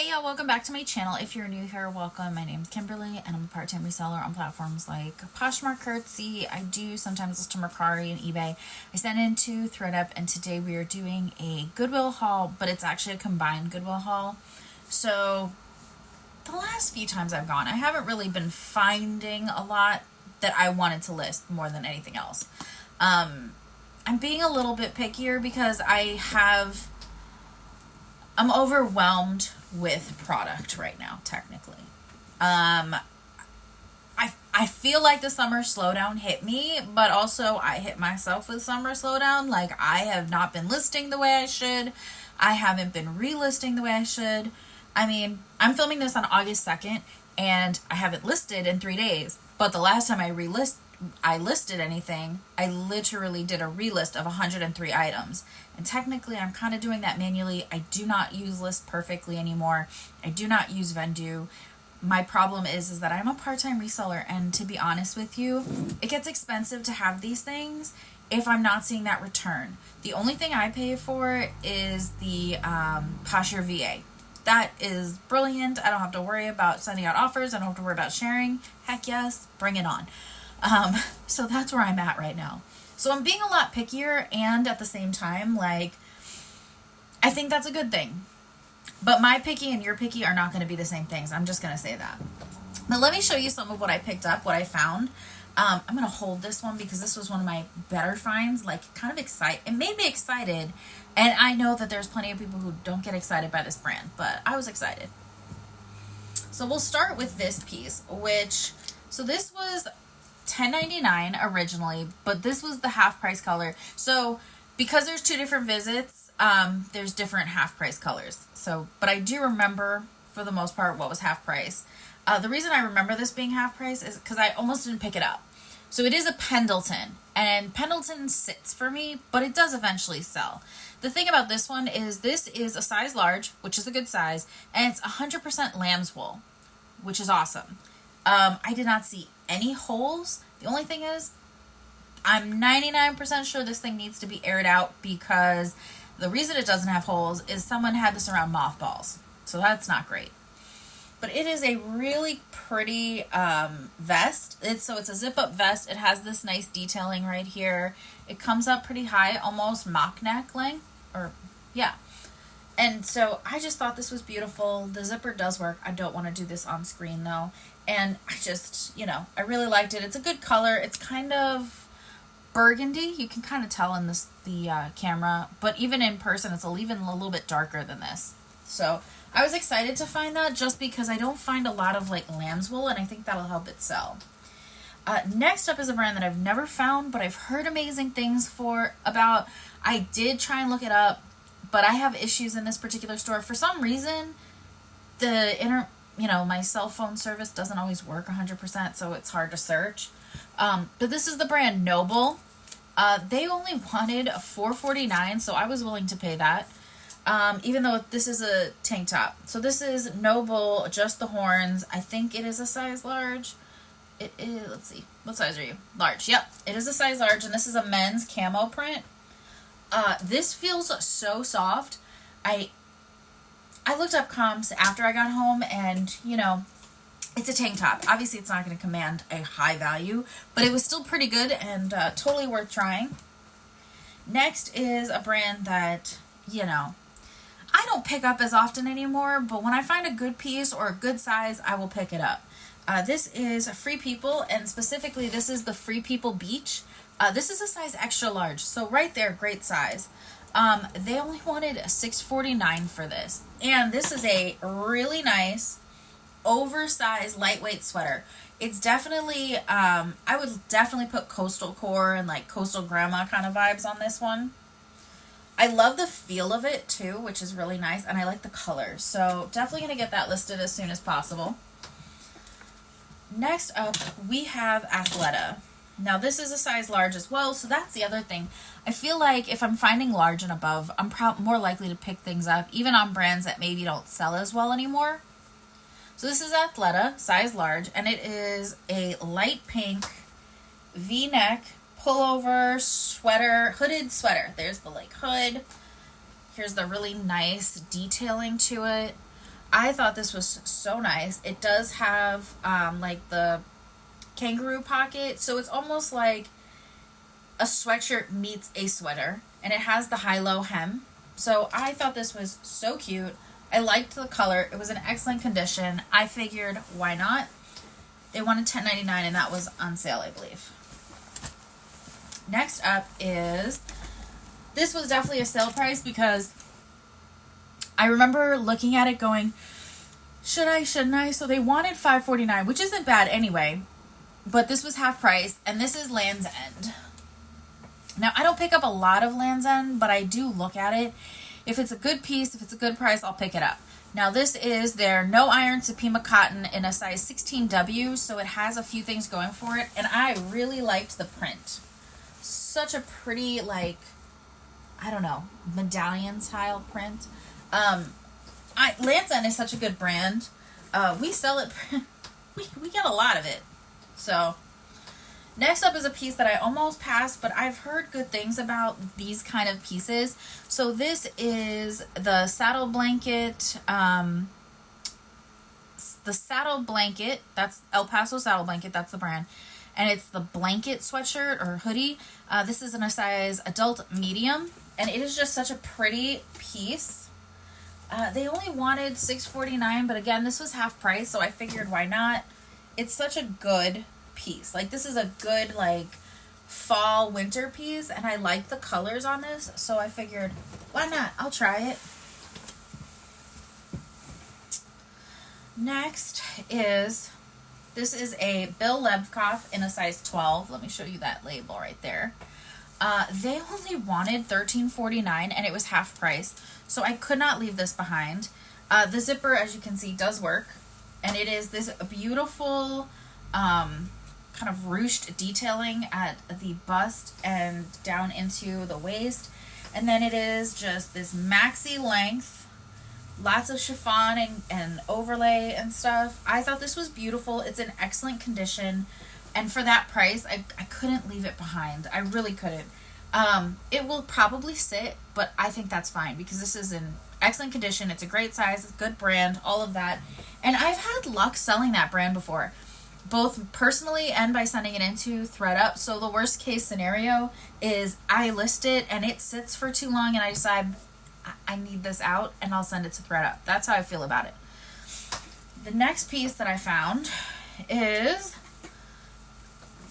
Hey y'all, welcome back to my channel. If you're new here, welcome. My name's Kimberly and I'm a part-time reseller on platforms like Poshmark, Curtsy. I do sometimes list to Mercari and eBay. I send into ThreadUp, and today we are doing a Goodwill haul, but it's actually a combined Goodwill haul. So the last few times I've gone, I haven't really been finding a lot that I wanted to list more than anything else. I'm being a little bit pickier because I'm overwhelmed with product right now, technically. I feel like the summer slowdown hit me, but also I hit myself with summer slowdown. Like, I have not been listing the way I should. I haven't been relisting the way I should. I mean, I'm filming this on August 2nd, and I haven't listed in 3 days. But the last time I listed anything, I literally did a relist of 103 items. And technically, I'm kind of doing that manually. I do not use List Perfectly anymore. I do not use Vendoo. My problem is that I'm a part-time reseller, and to be honest with you, it gets expensive to have these things if I'm not seeing that return. The only thing I pay for is the Posher VA. That is brilliant. I don't have to worry about sending out offers. I don't have to worry about sharing. Heck yes, bring it on. So that's where I'm at right now. So I'm being a lot pickier, and at the same time, like, I think that's a good thing. But my picky and your picky are not going to be the same things. I'm just going to say that. But let me show you some of what I picked up, what I found. I'm going to hold this one because this was one of my better finds. Like, kind of it made me excited. And I know that there's plenty of people who don't get excited by this brand, but I was excited. So we'll start with this piece, so this was $10.99 originally, but this was the half price color. So because there's two different visits, there's different half price colors. So, but I do remember for the most part what was half price. The reason I remember this being half price is because I almost didn't pick it up. So it is a Pendleton, and Pendleton sits for me, but it does eventually sell. The thing about this one is this is a size large, which is a good size, and it's 100% lamb's wool, which is awesome. I did not see any holes. The only thing is, I'm 99% sure this thing needs to be aired out, because the reason it doesn't have holes is someone had this around mothballs. So that's not great. But it is a really pretty vest. It's a zip-up vest. It has this nice detailing right here. It comes up pretty high, almost mock neck length. And so I just thought this was beautiful. The zipper does work. I don't want to do this on screen though. And I just, I really liked it. It's a good color. It's kind of burgundy. You can kind of tell in the camera, but even in person, it's even a little bit darker than this. So I was excited to find that, just because I don't find a lot of like lamb's wool, and I think that'll help it sell. Next up is a brand that I've never found, but I've heard amazing things about. I did try and look it up, but I have issues in this particular store. For some reason, my cell phone service doesn't always work 100%, so it's hard to search. But this is the brand Noble. They only wanted $4.49, so I was willing to pay that. Even though this is a tank top. So this is Noble, just the horns. I think it is a size large. It is, let's see, what size are you? Large, yep. It is a size large, and this is a men's camo print. This feels so soft. I looked up comps after I got home, and, it's a tank top. Obviously, it's not going to command a high value, but it was still pretty good and totally worth trying. Next is a brand that, I don't pick up as often anymore, but when I find a good piece or a good size, I will pick it up. This is Free People, and specifically this is the Free People Beach. This is a size extra large, so right there, great size. They only wanted $6.49 for this, and this is a really nice, oversized, lightweight sweater. It's definitely, I would definitely put coastal core and like coastal grandma kind of vibes on this one. I love the feel of it too, which is really nice, and I like the color. So definitely going to get that listed as soon as possible. Next up, we have Athleta. Now this is a size large as well, so that's the other thing. I feel like if I'm finding large and above, I'm more likely to pick things up, even on brands that maybe don't sell as well anymore. So this is Athleta, size large, and it is a light pink V-neck pullover sweater, hooded sweater. There's the like hood. Here's the really nice detailing to it. I thought this was so nice. It does have like the kangaroo pocket, so it's almost like a sweatshirt meets a sweater, and it has the high-low hem. So I thought this was so cute. I liked the color. It was in excellent condition. I figured, why not? They wanted $10.99, and that was on sale, I believe. Next up is, this was definitely a sale price because I remember looking at it going, should I, shouldn't I? So they wanted $5.49, which isn't bad anyway, but this was half price, and this is Land's End. Now, I don't pick up a lot of Land's End, but I do look at it. If it's a good piece, if it's a good price, I'll pick it up. Now, this is their No Iron Supima Cotton in a size 16W, so it has a few things going for it, and I really liked the print. Such a pretty, like, I don't know, medallion style print. Land's End is such a good brand. We sell it, we get a lot of it. So, next up is a piece that I almost passed, but I've heard good things about these kind of pieces. So this is the saddle blanket, that's El Paso Saddle Blanket, that's the brand. And it's the blanket sweatshirt or hoodie. This is in a size adult medium, and it is just such a pretty piece. They only wanted $6.49, but again, this was half price, so I figured why not? It's such a good piece. Like, this is a good, like, fall winter piece, and I like the colors on this, so I figured why not? I'll try it. Next is, this is a Bill Lebkoff in a size 12. Let me show you that label right there. They only wanted $13.49, and it was half price, so I could not leave this behind. The zipper, as you can see, does work, and it is this beautiful kind of ruched detailing at the bust and down into the waist, and then it is just this maxi length, lots of chiffon and overlay and stuff. I thought this was beautiful. It's in excellent condition, and for that price, I couldn't leave it behind. I really couldn't. It will probably sit, but I think that's fine because this is in excellent condition. It's a great size, good brand, all of that. And I've had luck selling that brand before, both personally and by sending it into ThreadUp. So the worst case scenario is I list it and it sits for too long and I decide I need this out and I'll send it to ThreadUp. That's how I feel about it. The next piece that I found is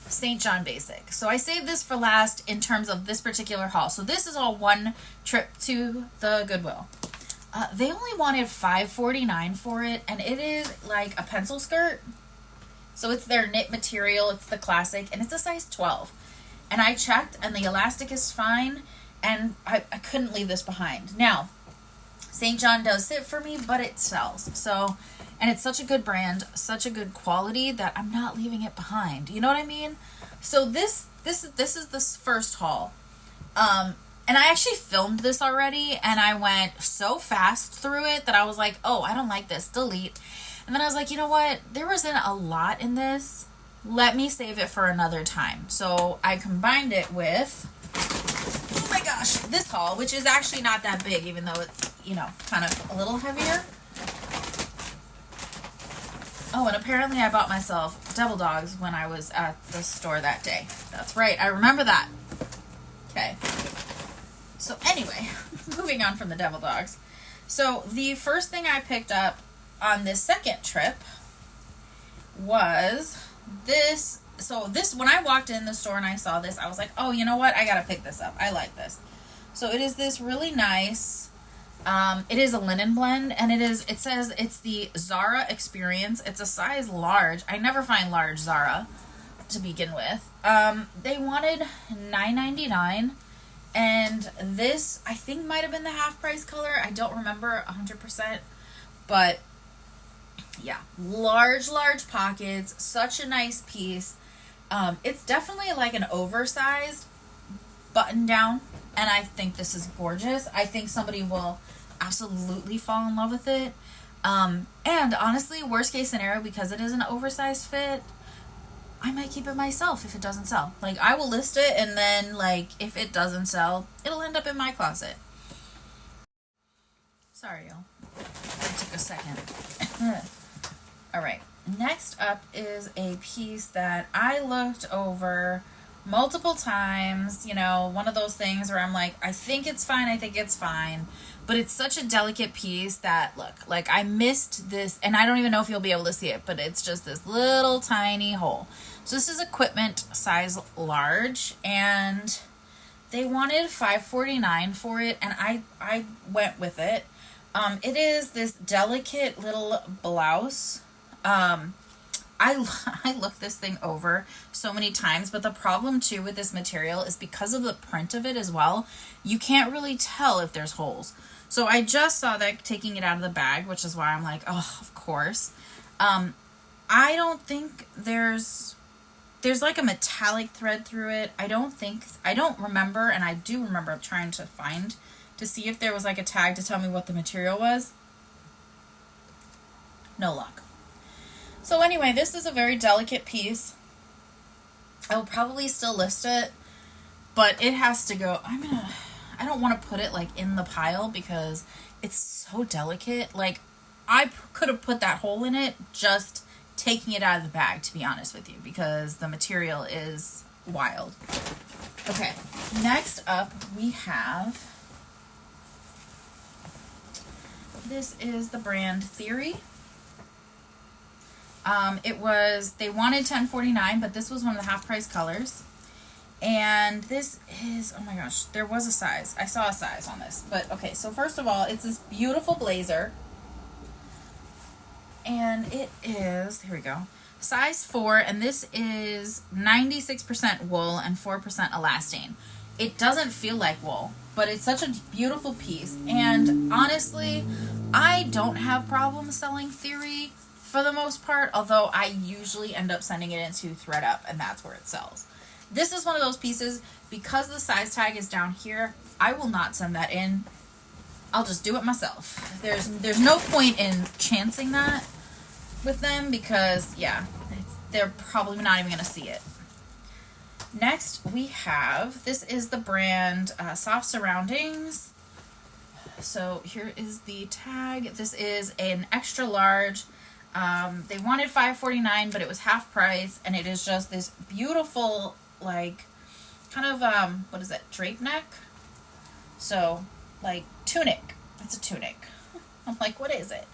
St. John Basic. So I saved this for last in terms of this particular haul. So this is all one trip to the Goodwill. They only wanted $5.49 for it, and it is like a pencil skirt. So it's their knit material, it's the classic, and it's a size 12. And I checked, and the elastic is fine, and I couldn't leave this behind. Now, St. John does sit for me, but it sells. So, and it's such a good brand, such a good quality that I'm not leaving it behind. You know what I mean? So this is the first haul. And I actually filmed this already, and I went so fast through it that I was like, oh, I don't like this, delete. And then I was like, you know what? There wasn't a lot in this. Let me save it for another time. So I combined it with, oh my gosh, this haul, which is actually not that big, even though it's, you know, kind of a little heavier. Oh, and apparently I bought myself Devil Dogs when I was at the store that day. That's right, I remember that. Okay. So anyway, moving on from the Devil Dogs. So the first thing I picked up on this second trip was this. So this, when I walked in the store and I saw this, I was like, oh, you know what? I gotta pick this up. I like this. So it is this really nice, it is a linen blend, and it says it's the Zara Experience. It's a size large. I never find large Zara to begin with. They wanted $9.99. And this, I think, might have been the half price color. I don't remember 100%. But, yeah. Large pockets. Such a nice piece. It's definitely like an oversized button down. And I think this is gorgeous. I think somebody will absolutely fall in love with it. And honestly, worst case scenario, because it is an oversized fit, I might keep it myself if it doesn't sell. Like, I will list it, and then, like, if it doesn't sell, it'll end up in my closet. Sorry, y'all. It took a second. All right. Next up is a piece that I looked over multiple times. You know, one of those things where I'm like, I think it's fine. But it's such a delicate piece that, look, like I missed this, and I don't even know if you'll be able to see it, but it's just this little tiny hole. So this is equipment size large, and they wanted $5.49 for it, and I went with it. It is this delicate little blouse. I looked this thing over so many times, but the problem too with this material is because of the print of it as well, you can't really tell if there's holes. So I just saw that taking it out of the bag, which is why I'm like, oh, of course. I don't think there's like a metallic thread through it. I don't remember, and I do remember trying to see if there was like a tag to tell me what the material was. No luck. So anyway, this is a very delicate piece. I will probably still list it, but it has to go. I don't want to put it like in the pile because it's so delicate. Like I could have put that hole in it just taking it out of the bag, to be honest with you, because the material is wild. Okay, next up we have, this is the brand Theory. They wanted $10.49, but this was one of the half price colors. And this is, oh my gosh, there was a size. I saw a size on this. But okay, so first of all, it's this beautiful blazer. And it is, here we go, size 4, and this is 96% wool and 4% elastane. It doesn't feel like wool, but it's such a beautiful piece. And honestly, I don't have problems selling Theory for the most part, although I usually end up sending it into ThreadUp, and that's where it sells. This is one of those pieces, because the size tag is down here, I will not send that in. I'll just do it myself. There's no point in chancing that with them because, yeah, they're probably not even going to see it. Next, we have, this is the brand Soft Surroundings. So here is the tag. This is an extra large. They wanted $5.49, but it was half price, and it is just this beautiful, like, kind of, what is it, drape neck? So, like, tunic. It's a tunic. I'm like, what is it?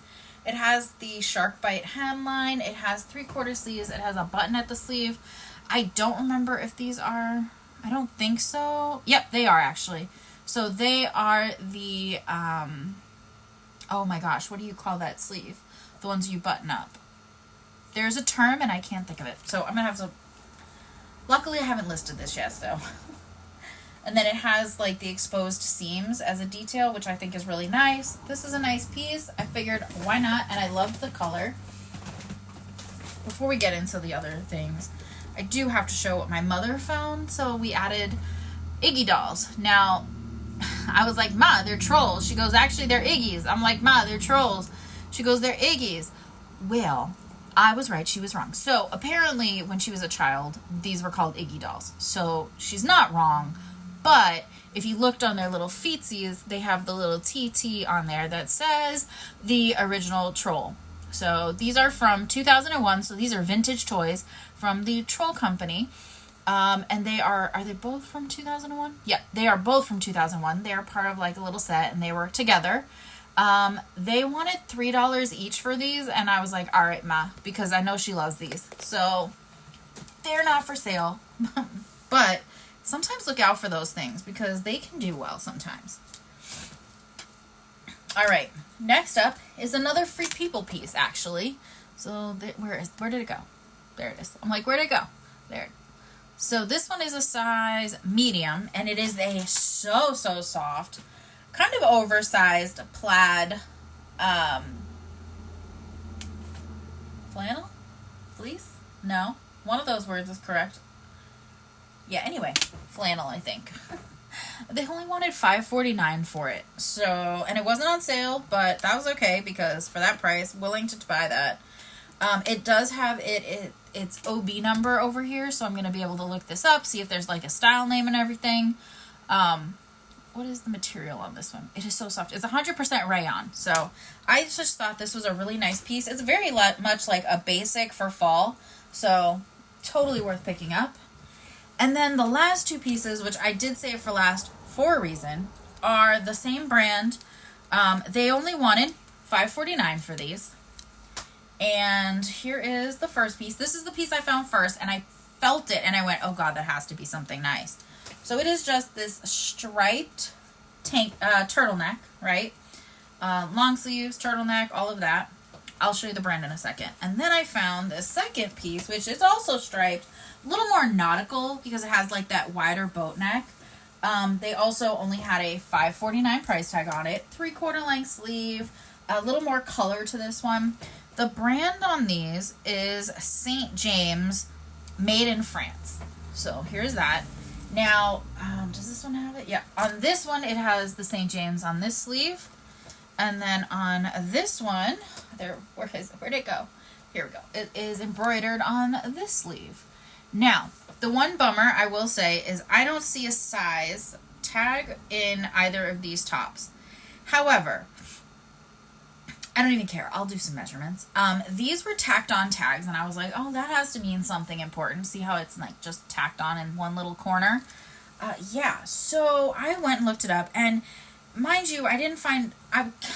It has the shark bite hemline. It has 3/4 sleeves. It has a button at the sleeve. I don't remember if these are, I don't think so. Yep, they are actually. So they are the, oh my gosh, what do you call that sleeve? The ones you button up. There's a term and I can't think of it. So I'm going to have to, luckily I haven't listed this yet, so. And then it has like the exposed seams as a detail, which I think is really nice. This is a nice piece. I figured why not, and I love the color. Before we get into the other things, I do have to show what my mother found. So we added Iggy dolls. Now, I was like, Ma, they're trolls. She goes, actually, they're Iggies. I'm like, Ma, they're trolls. She goes, they're Iggies. Well, I was right. She was wrong. So apparently when she was a child, these were called Iggy dolls. So she's not wrong. But if you looked on their little feetsies, they have the little TT on there that says the original troll. So these are from 2001. So these are vintage toys from the Troll Company. And they are they both from 2001? Yeah, they are both from 2001. They are part of like a little set and they were together. They wanted $3 each for these. And I was like, all right, Ma, because I know she loves these. So they're not for sale, but sometimes look out for those things because they can do well sometimes. All right, next up is another Free People piece, actually. So where did it go? There it is. I'm like, where'd it go? There. So this one is a size medium, and it is a so soft, kind of oversized plaid flannel? Fleece? No. One of those words is correct. Yeah, anyway, flannel, I think. They only wanted $5.49 for it. So, and it wasn't on sale, but that was okay because for that price, willing to buy that. It does have its OB number over here, so I'm going to be able to look this up, see if there's like a style name and everything. what is the material on this one? It is so soft. It's 100% rayon. So I just thought this was a really nice piece. It's very much like a basic for fall. So totally worth picking up. And then the last two pieces, which I did save for last for a reason, are the same brand. They only wanted $5.49 for these. And here is the first piece. This is the piece I found first, and I felt it, and I went, oh God, that has to be something nice. So it is just this striped turtleneck, right? Long sleeves, turtleneck, all of that. I'll show you the brand in a second. And then I found this second piece, which is also striped, a little more nautical because it has like that wider boat neck. They also only had a $5.49 price tag on it. 3/4 length sleeve, a little more color to this one. The brand on these is St. James, made in France. So here's that. Now, does this one have it? Yeah, on this one it has the St. James on this sleeve. And then on this one, where'd it go? Here we go. It is embroidered on this sleeve. Now, the one bummer I will say is I don't see a size tag in either of these tops. However, I don't even care. I'll do some measurements. These were tacked on tags, and I was like, oh, that has to mean something important. See how it's like just tacked on in one little corner? Yeah, so I went and looked it up, and mind you, I didn't find,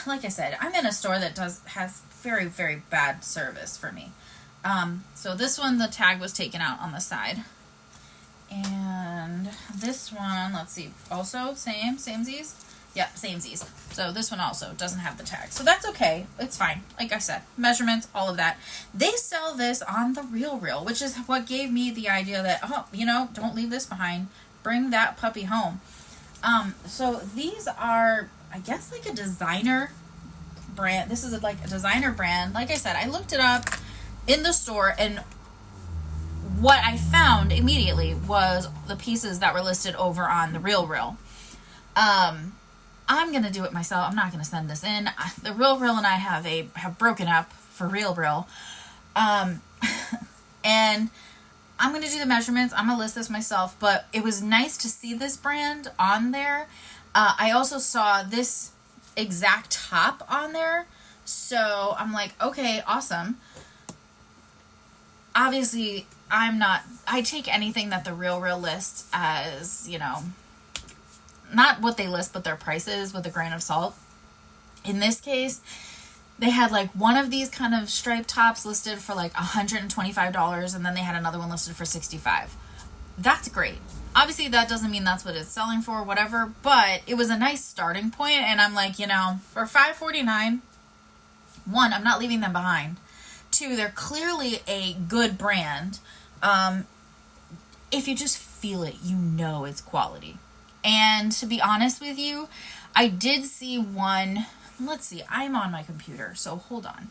like I said, I'm in a store that has very, very bad service for me. So this one, the tag was taken out on the side. And this one, let's see, also samesies? Yep, samesies. So this one also doesn't have the tag. So that's okay. It's fine. Like I said, measurements, all of that. They sell this on the RealReal, which is what gave me the idea that, oh, you know, don't leave this behind. Bring that puppy home. So these are, I guess, like a designer brand. This is like a designer brand. Like I said, I looked it up in the store, and what I found immediately was the pieces that were listed over on the RealReal. I'm gonna do it myself. I'm not gonna send this in. The RealReal and I have broken up for RealReal, and I'm gonna do the measurements. I'm gonna list this myself. But it was nice to see this brand on there. I also saw this exact top on there, so I'm like, okay, awesome. Obviously, I take anything that the RealReal lists as, you know, not what they list, but their prices with a grain of salt. In this case, they had like one of these kind of striped tops listed for like $125, and then they had another one listed for $65. That's great. Obviously, that doesn't mean that's what it's selling for, whatever, but it was a nice starting point, and I'm like, you know, for $5.49, one, I'm not leaving them behind. Two, they're clearly a good brand. If you just feel it, you know it's quality. And to be honest with you, I did see one. Let's see, I'm on my computer, so hold on.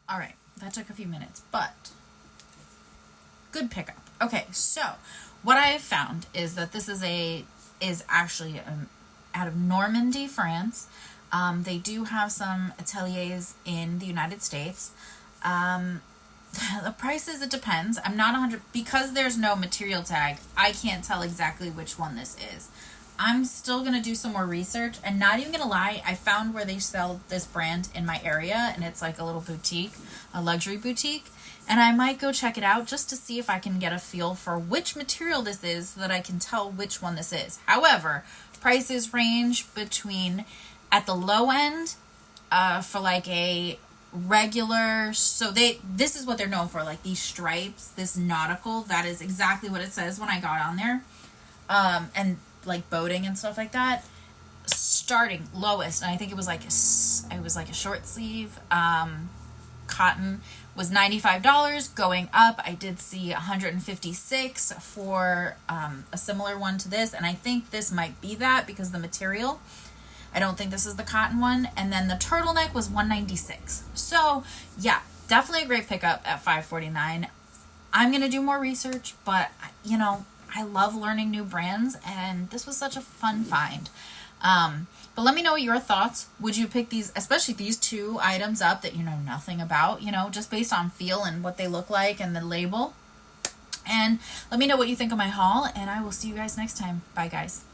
All right, that took a few minutes, but good pickup. Okay, so what I have found is that this is actually out of Normandy, France. They do have some ateliers in the United States. The prices, it depends. I'm not 100, because there's no material tag, I can't tell exactly which one this is. I'm still going to do some more research, and not even going to lie, I found where they sell this brand in my area, and it's like a little boutique, a luxury boutique, and I might go check it out just to see if I can get a feel for which material this is so that I can tell which one this is. However, prices range between, at the low end, for like a regular, so this is what they're known for, like these stripes, this nautical, that is exactly what it says when I got on there, and like boating and stuff like that, starting lowest, and I think it was like a short sleeve cotton, was $95. Going up, I did see $156 for a similar one to this, and I think this might be that because the material, I don't think this is the cotton one. And then the turtleneck was $196. So yeah, definitely a great pickup at $5.49. I'm going to do more research, but you know, I love learning new brands, and this was such a fun find. But let me know your thoughts. Would you pick these, especially these two items up that you know nothing about, you know, just based on feel and what they look like and the label? And let me know what you think of my haul, and I will see you guys next time. Bye, guys.